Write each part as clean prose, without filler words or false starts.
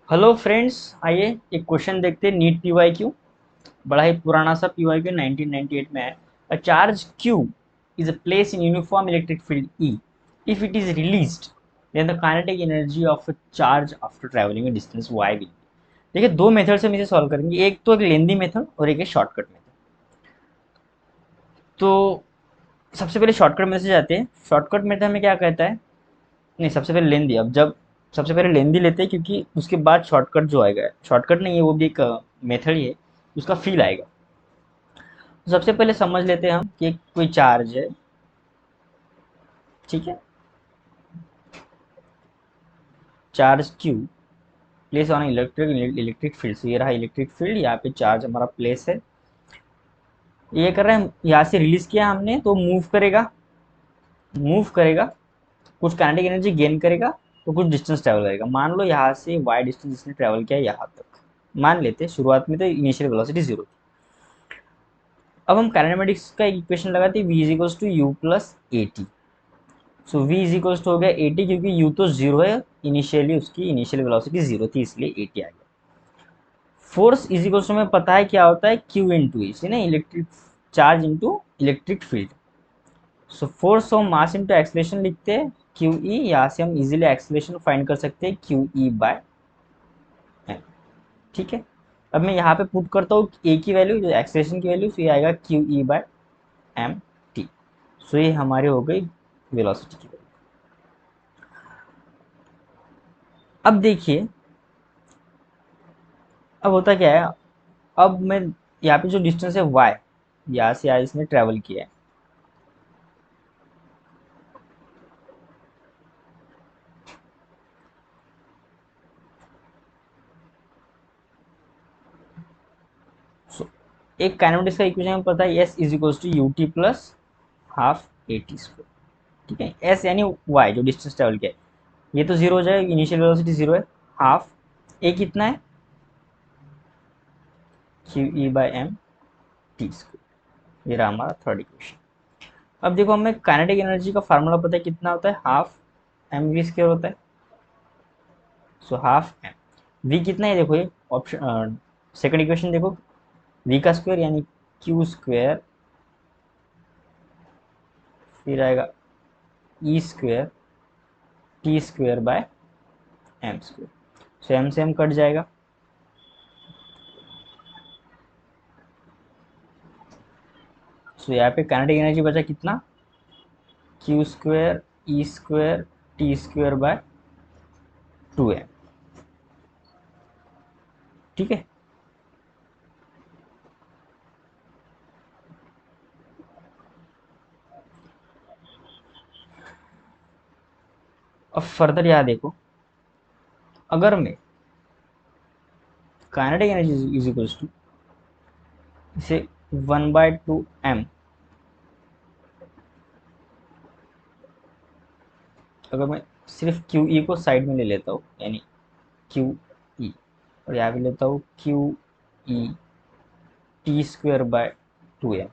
Hello friends, आइए एक question देखते हैं। नीट पीवाईक्यू, बड़ा ही पुराना सा पीवाईक्यू 1998 में है। A charge Q is placed in uniform electric field E. If it is released, then the kinetic energy of a charge after traveling a distance y will be। देखिए, दो method से हम इसे सॉल्व करेंगे। एक तो एक लेंदी मेथड और एक है शॉर्टकट मेथड। तो सबसे पहले शॉर्टकट मेथड से जाते हैं। शॉर्टकट मेथड हमें क्या कहता है? नहीं, सबसे पहले लेंदी। अब जब सबसे पहले लेंदी लेते हैं, क्योंकि उसके बाद शॉर्टकट जो आएगा, शॉर्टकट नहीं है, वो भी एक मेथड ही है, उसका फील आएगा। तो सबसे पहले समझ लेते हैं हम कि कोई चार्ज है, ठीक है। Charge Q place on electric field. से ये रहा इलेक्ट्रिक फील्ड, यहाँ पे चार्ज हमारा प्लेस है। ये कर रहे हैं, यहाँ से रिलीज किया हमने तो मूव करेगा, मूव करेगा, कुछ काइनेटिक एनर्जी गेन करेगा, तो कुछ डिस्टेंस ट्रैवल करेगा। मान लो यहाँ से वाई डिस्टेंस इसने ट्रैवल किया यहाँ तक, मान लेते हैं। शुरुआत में तो इनिशियल वेलोसिटी जीरो थी। अब हम काइनेमेटिक्स का एक इक्वेशन लगाते हैं, v is equals to u plus a t. So v is equals to हो गया ए टी, क्योंकि u तो जीरो है, इनिशियली उसकी इनिशियल वेलोसिटी जीरो थी, इसलिए ए टी आ गया। फोर्स इज इक्वल्स टू हमें पता है क्या होता है, q इंटू ई, ना electric charge into electric field. So force और मास इंटू एक्सलेशन लिखते हैं क्यू ई। यहाँ से हम इजीली एक्सलेशन फाइंड कर सकते हैं क्यू ई बाय एम, ठीक है। अब मैं यहाँ पे पुट करता हूँ ए की वैल्यू, जो एक्सलेशन की वैल्यू, तो ये आएगा Q E by M T. So ये हमारी हो गई वेलोसिटी की वैल्यू। अब देखिए, अब होता क्या है। अब मैं यहाँ पे जो डिस्टेंस है y, यहाँ से यहाँ इसने ट्रेवल किया है। सो एक काइनेमेटिक्स का इक्वेशन हमें पता है, s is equals to u t plus half a t square, ठीक है। s यानी y जो डिस्टेंस ट्रेवल किया है, ये तो जीरो हो जाएगा, इनिशियल वेलोसिटी जीरो है। हाफ ए कितना है, q E by m t square. ये रहा हमारा थर्ड इक्वेशन। अब देखो, हमें काइनेटिक एनर्जी का फार्मूला पता है, कितना होता है, हाफ एम वी स्क्वायर होता है। सो हाफ एम वी कितना है, देखो ये ऑप्शन सेकंड इक्वेशन देखो, वी का स्क्वायर यानी क्यू स्क्वायर, फिर आएगा E square T square by M square. So M से एम कट जाएगा। सो यहाँ पे काइनेटिक एनर्जी बचा कितना, Q square E square T square by two M, ठीक है। अब फर्दर यहाँ देखो, अगर मैं kinetic energy is equals to इसे वन बाय टू एम, अगर मैं सिर्फ क्यू ई को साइड में ले लेता हूँ, यानी क्यू ई, और यहाँ पे लेता हूँ q E T square by two m,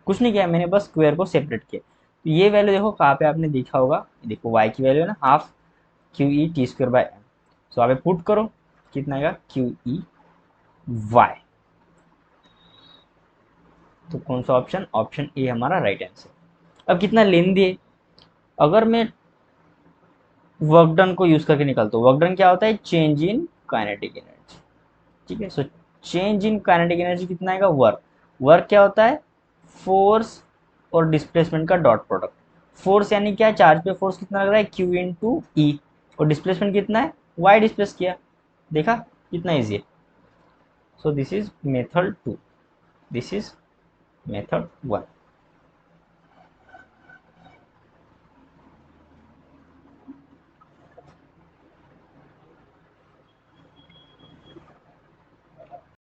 कुछ नहीं किया मैंने, बस स्क्वायर को सेपरेट किया। तो ये वैल्यू देखो कहाँ पे आपने देखा होगा, देखो वाई की वैल्यू है ना, half Q E T square by M. So आप पुट करो, कितना आएगा, क्यू ई वाई। तो कौन सा ऑप्शन, ऑप्शन ए हमारा राइट आंसर। अब कितना लेंदी है, अगर मैं वर्क डन को यूज करके निकालता हूँ। वर्क डन क्या होता है, चेंज इन काइनेटिक एनर्जी, ठीक है। So change in kinetic energy कितना आएगा, वर्क। वर्क क्या होता है, फोर्स और डिस्प्लेसमेंट का डॉट प्रोडक्ट। फोर्स यानी क्या, चार्ज पे फोर्स कितना लग रहा है, क्यू इन टू ई, और डिस्प्लेसमेंट कितना है, वाई डिस्प्लेस किया। देखा कितना ईजी है। So this is method two, this is method one.